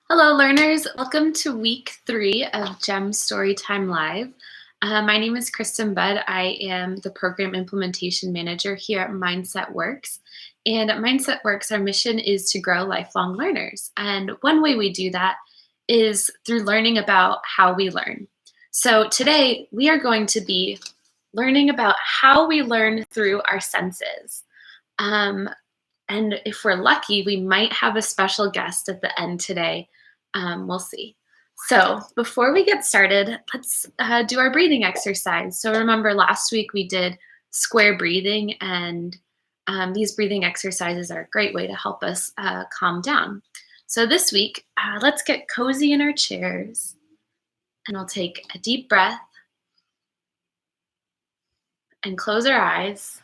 Hello, learners. Welcome to week 3 of GEM Storytime Live. My name is Kristen Budd. I am the Program Implementation Manager here at Mindset Works. And at Mindset Works, our mission is to grow lifelong learners. And one way we do that is through learning about how we learn. So today, we are going to be learning about how we learn through our senses. Um, and if we're lucky, we might have a special guest at the end today. We'll see. So before we get started, let's do our breathing exercise. So remember last week we did square breathing, and these breathing exercises are a great way to help us calm down. So this week, let's get cozy in our chairs, and we'll take a deep breath and close our eyes.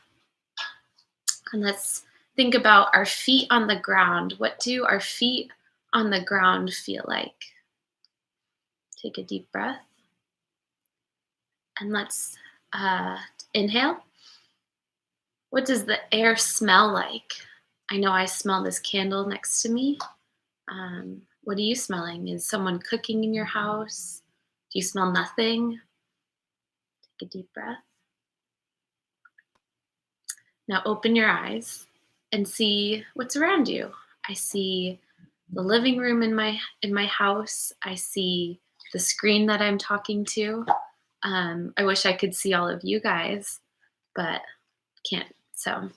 And let's think about our feet on the ground. What do our feet on the ground feel like? Take a deep breath. And let's inhale. What does the air smell like? I know I smell this candle next to me. What are you smelling? Is someone cooking in your house? Do you smell nothing? Take a deep breath. Now open your eyes and see what's around you. I see the living room in my house. I see the screen that I'm talking to. I wish I could see all of you guys, but can't, so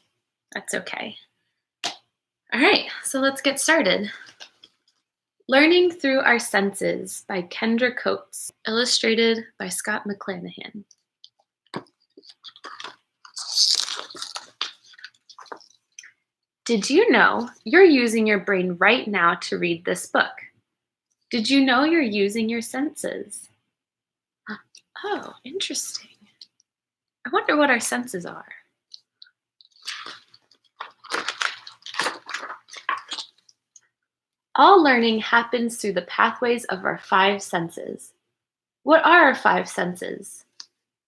that's okay. All right, so let's get started. Learning Through Our Senses by Kendra Coates, illustrated by Scott McClanahan. Did you know you're using your brain right now to read this book? Did you know you're using your senses? Oh, interesting. I wonder what our senses are. All learning happens through the pathways of our 5 senses. What are our 5 senses?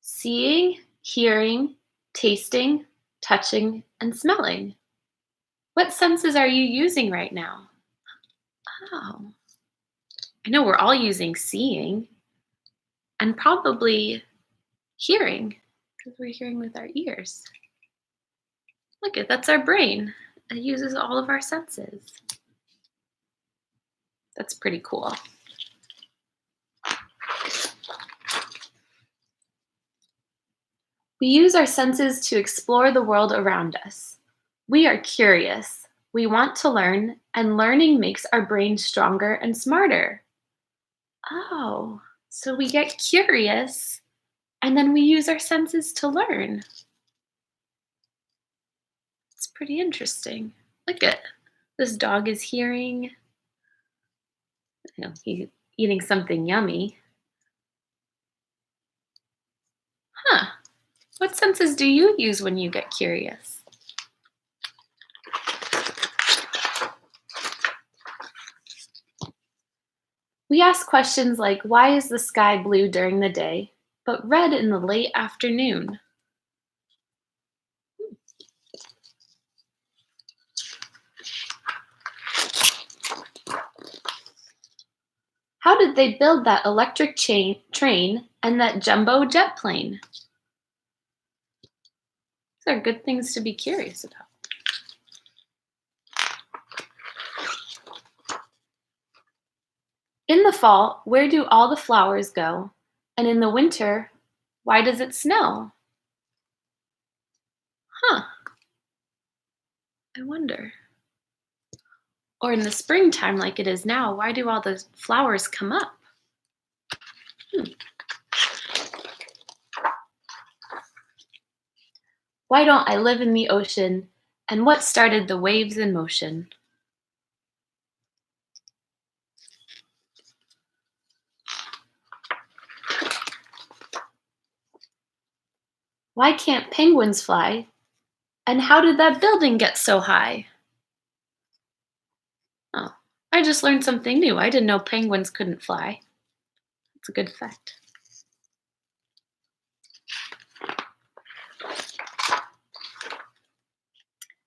Seeing, hearing, tasting, touching, and smelling. What senses are you using right now? Oh, I know we're all using seeing and probably hearing because we're hearing with our ears. Look at that's our brain. It uses all of our senses. That's pretty cool. We use our senses to explore the world around us. We are curious. We want to learn, and learning makes our brain stronger and smarter. Oh, so we get curious, and then we use our senses to learn. It's pretty interesting. Look at this dog is hearing. He's eating something yummy. Huh. What senses do you use when you get curious? We ask questions like, why is the sky blue during the day, but red in the late afternoon? How did they build that electric train and that jumbo jet plane? These are good things to be curious about. In the fall, where do all the flowers go? And in the winter, why does it snow? Huh. I wonder. Or in the springtime, like it is now, why do all the flowers come up? Why don't I live in the ocean? And what started the waves in motion? Why can't penguins fly? And how did that building get so high? Oh, I just learned something new. I didn't know penguins couldn't fly. That's a good fact.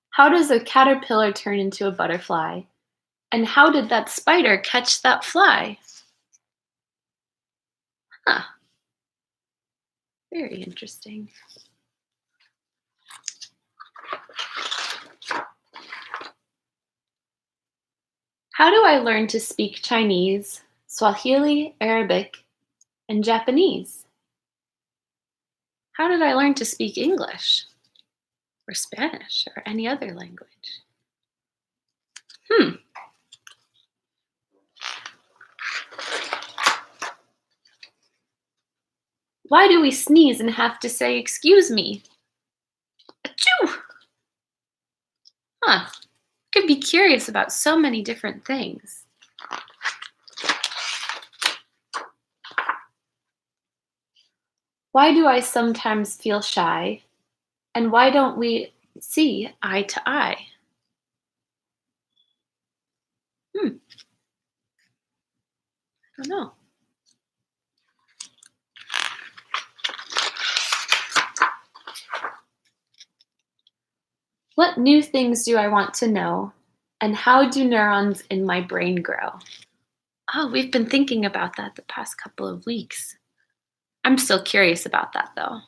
How does a caterpillar turn into a butterfly? And how did that spider catch that fly? Huh, very interesting. How do I learn to speak Chinese, Swahili, Arabic, and Japanese? How did I learn to speak English or Spanish or any other language? Hmm. Why do we sneeze and have to say, "Excuse me"? Achoo! Huh. Could be curious about so many different things. Why do I sometimes feel shy? And why don't we see eye to eye? Hmm, I don't know. What new things do I want to know? And how do neurons in my brain grow? Oh, we've been thinking about that the past couple of weeks. I'm still curious about that though.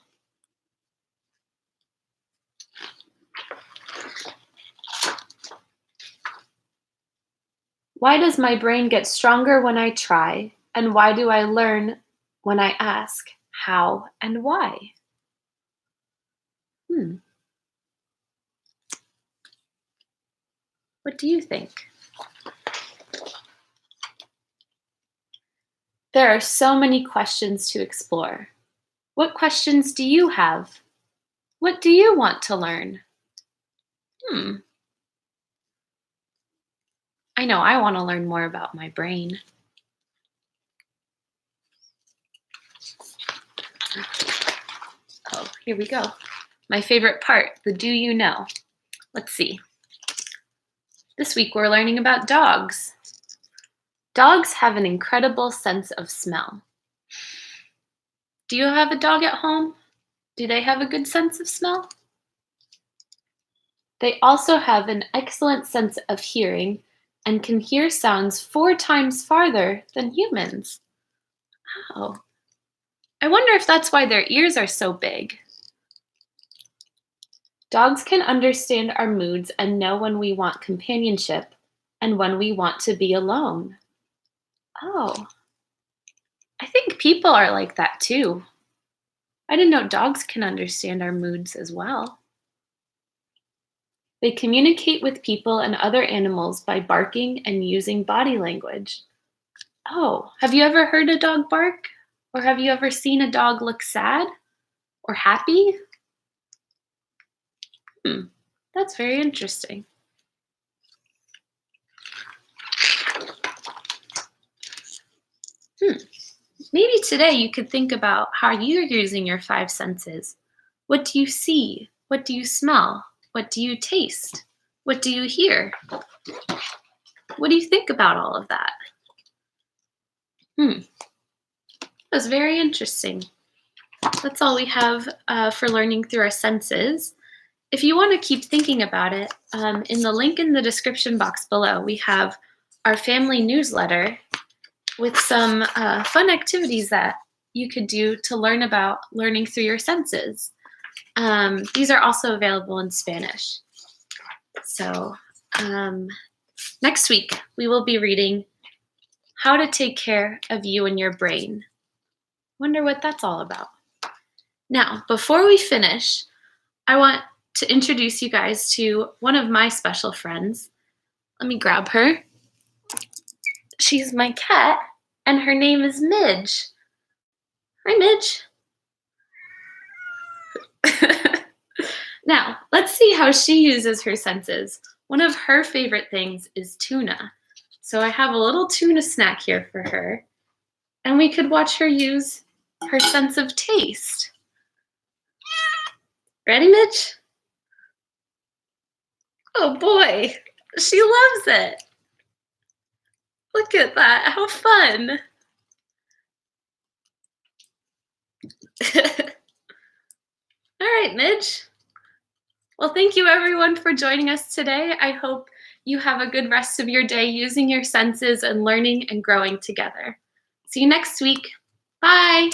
Why does my brain get stronger when I try? And why do I learn when I ask how and why? Hmm, what do you think? There are so many questions to explore. What questions do you have? What do you want to learn? Hmm, I know I want to learn more about my brain. Oh, here we go. My favorite part, the do you know. Let's see. This week we're learning about dogs. Dogs have an incredible sense of smell. Do you have a dog at home? Do they have a good sense of smell? They also have an excellent sense of hearing and can hear sounds 4 times farther than humans. Oh, I wonder if that's why their ears are so big. Dogs can understand our moods and know when we want companionship and when we want to be alone. Oh, I think people are like that too. I didn't know dogs can understand our moods as well. They communicate with people and other animals by barking and using body language. Oh, have you ever heard a dog bark? Or have you ever seen a dog look sad or happy? Hmm, that's very interesting. Hmm. Maybe today you could think about how you're using your 5 senses. What do you see? What do you smell? What do you taste? What do you hear? What do you think about all of that? Hmm, that's very interesting. That's all we have for learning through our senses. If you want to keep thinking about it, in the link in the description box below, we have our family newsletter with some fun activities that you could do to learn about learning through your senses. These are also available in Spanish. So next week, we will be reading How to Take Care of You and Your Brain. Wonder what that's all about. Now, before we finish, I want to introduce you guys to one of my special friends. Let me grab her. She's my cat, and her name is Midge. Hi, Midge. Now, let's see how she uses her senses. One of her favorite things is tuna. So I have a little tuna snack here for her, and we could watch her use her sense of taste. Ready, Midge? Oh boy, she loves it. Look at that, how fun. All right, Midge. Well, thank you everyone for joining us today. I hope You have a good rest of your day using your senses and learning and growing together. See you next week. Bye.